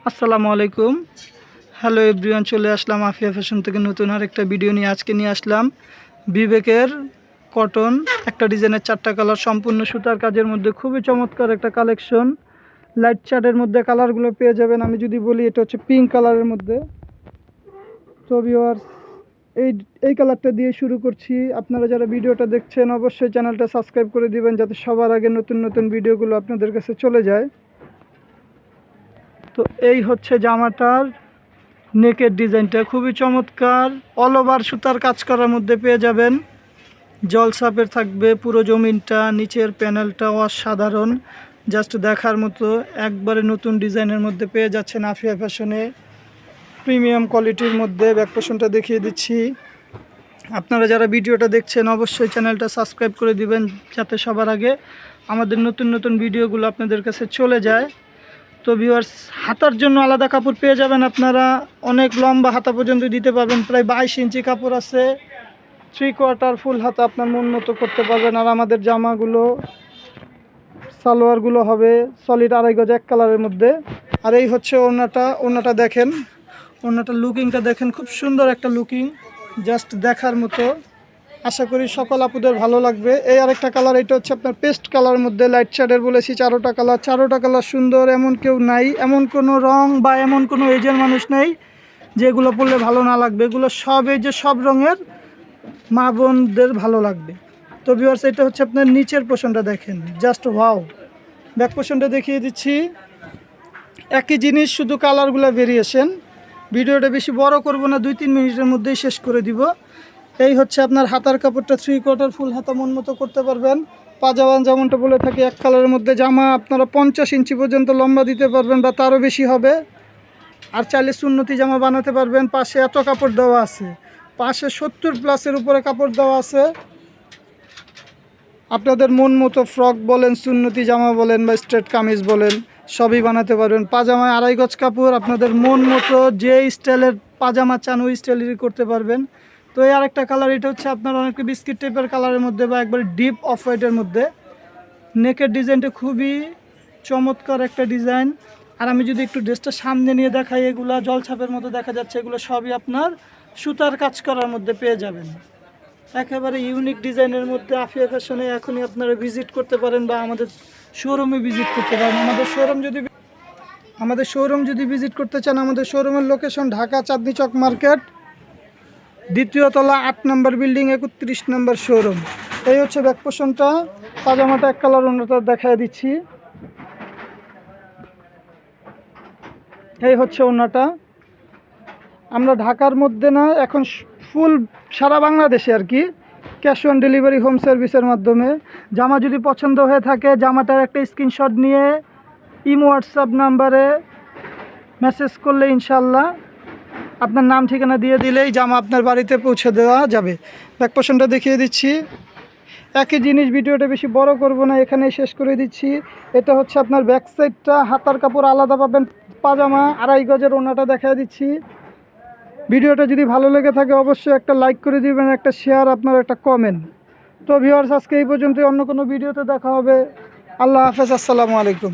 আসসালামু আলাইকুম। Hello everyone, চলে আসলাম আফিয়া ফ্যাশন থেকে নতুন আরেকটা ভিডিও নিয়ে। আজকে নিয়ে আসলাম বিবেকের কটন একটা ডিজাইনের 4টা কালার সম্পূর্ণ সুতার কাজের মধ্যে খুবই চমৎকার একটা কালেকশন। লাইট চার্টের মধ্যে কালারগুলো পেয়ে যাবেন। আমি যদি বলি এটা হচ্ছে পিঙ্ক কালারের মধ্যে। তো ভিউয়ার্স, এই কালারটা দিয়ে শুরু করছি। আপনারা যারা ভিডিওটা দেখছেন অবশ্যই চ্যানেলটা সাবস্ক্রাইব করে দিবেন যাতে সবার আগে নতুন নতুন ভিডিওগুলো আপনাদের কাছে চলে যায়। তো এই হচ্ছে জামাটার নেকের ডিজাইনটা খুবই চমৎকার, অল ওভার সুতার কাজ করার মধ্যে পেয়ে যাবেন। জলসাপের থাকবে পুরো জমিনটা, নিচের প্যানেলটা অসাধারণ, জাস্ট দেখার মতো। একবারে নতুন ডিজাইনের মধ্যে পেয়ে যাচ্ছেন আফিয়া ফ্যাশনে, প্রিমিয়াম কোয়ালিটির মধ্যে। ব্যাক পোর্শনটা দেখিয়ে দিচ্ছি। আপনারা যারা ভিডিওটা দেখছেন অবশ্যই চ্যানেলটা সাবস্ক্রাইব করে দিবেন যাতে সবার আগে আমাদের নতুন নতুন ভিডিওগুলো আপনাদের কাছে চলে যায়। তো ভিউয়ার্স, হাতার জন্য আলাদা কাপড় পেয়ে যাবেন আপনারা। অনেক লম্বা হাতা পর্যন্ত দিতে পারবেন, প্রায় 22 ইঞ্চি কাপড় আছে। 3/4 ফুল হাতা আপনার মন মতো করতে পারবেন। আর আমাদের জামাগুলো সালোয়ারগুলো হবে সলিড 2.5 গজ এক কালারের মধ্যে। আর এই হচ্ছে ওড়নাটা দেখেন, ওড়নাটার লুকিংটা দেখেন, খুব সুন্দর একটা লুকিং, জাস্ট দেখার মতো। আশা করি সকল আপুদের ভালো লাগবে। এই আরেকটা কালার, এটা হচ্ছে আপনার পেস্ট কালারের মধ্যে লাইট শেডের বলেছি। 4টা কালার সুন্দর, এমন কেউ নাই, এমন কোনো রং বা এমন কোনো এজের মানুষ নেই যেগুলো পরলে ভালো না লাগবে। এগুলো সব এজে সব রঙের মা বোনদের ভালো লাগবে। তো ভিউয়ার্স, এটা হচ্ছে আপনার নিচের পোর্শনটা দেখেন, জাস্ট ওয়াও। ব্যাক পোর্শনটা দেখিয়ে দিচ্ছি। একই জিনিস, শুধু কালারগুলো ভেরিয়েশন। ভিডিওটা বেশি বড় করব না, 2-3 মিনিটের মধ্যেই শেষ করে দিব। এই হচ্ছে আপনার হাতার কাপড়টা 3/4 ফুল হাতা মন মতো করতে পারবেন। পাজামা যেমনটা বলে থাকি, এক কালারের মধ্যে জামা আপনারা 50 ইঞ্চি পর্যন্ত লম্বা দিতে পারবেন বা তারও বেশি হবে। আর চাইলে সুন্নতি জামা বানাতে পারবেন। পাশে এত কাপড় দেওয়া আছে, পাশে 70+ উপরে কাপড় দেওয়া আছে। আপনাদের মন মতো ফ্রক বলেন, সুন্নতি জামা বলেন বা স্ট্রেট কামিজ বলেন, সবই বানাতে পারবেন। পাজামায় 2.5 গজ কাপড়, আপনাদের মন মতো যে স্টাইলের পাজামা চান ওই স্টাইলেরই করতে পারবেন। তো এই আরেকটা কালার, এটা হচ্ছে আপনার অনেকটা বিস্কিট টাইপের কালারের মধ্যে বা একবার ডিপ অফ হোয়াইটের মধ্যে। নেকের ডিজাইনটা খুবই চমৎকার একটা ডিজাইন। আর আমি যদি একটু ড্রেসটা সামনে নিয়ে দেখাই, এগুলো জলছাপের মতো দেখা যাচ্ছে, এগুলো সবই আপনার সুতার কাজ করার মধ্যে পেয়ে যাবেন। একেবারে ইউনিক ডিজাইনের মধ্যে আফিয়া ফ্যাশনে এখনই আপনারা ভিজিট করতে পারেন বা আমাদের শোরুমে ভিজিট করতে পারেন। আমাদের শোরুম যদি ভিজিট করতে চান, আমাদের শোরুমের লোকেশন ঢাকা চাঁদনী চক মার্কেট, 2য় তলা, 8 নম্বর বিল্ডিং, 31 নম্বর শোরুম। এই হচ্ছে ব্যাক পোর্শনটা। পাজামাটা এক কালার, অন্যটা দেখায় দিচ্ছি। এই হচ্ছে ওড়নাটা। আমরা ঢাকার মধ্যে না, এখন ফুল সারা বাংলাদেশে আর কি ক্যাশ অন ডেলিভারি হোম সার্ভিসের মাধ্যমে। জামা যদি পছন্দ হয়ে থাকে, জামাটার একটা স্ক্রিনশট নিয়ে ইমো হোয়াটসঅ্যাপ নাম্বারে মেসেজ করলে ইনশাল্লাহ আপনার নাম ঠিকানা দিয়ে দিলেই জামা আপনার বাড়িতে পৌঁছে দেওয়া যাবে। ব্যাক পোর্শনটা দেখিয়ে দিচ্ছি। একই জিনিস, ভিডিওটা বেশি বড় করব না, এখানেই শেষ করে দিচ্ছি। এটা হচ্ছে আপনার ব্যাক সাইডটা, হাতার কাপড় আলাদা পাবেন। পাজামা 2.5 গজের ওড়নাটা দেখিয়ে দিচ্ছি। ভিডিওটা যদি ভালো লেগে থাকে অবশ্যই একটা লাইক করে দিবেন, একটা শেয়ার, আপনার একটা কমেন্ট। তো ভিউয়ার্স, আজকে এই পর্যন্ত, অন্য কোনো ভিডিওতে দেখা হবে। আল্লাহ হাফেজ, আসসালামু আলাইকুম।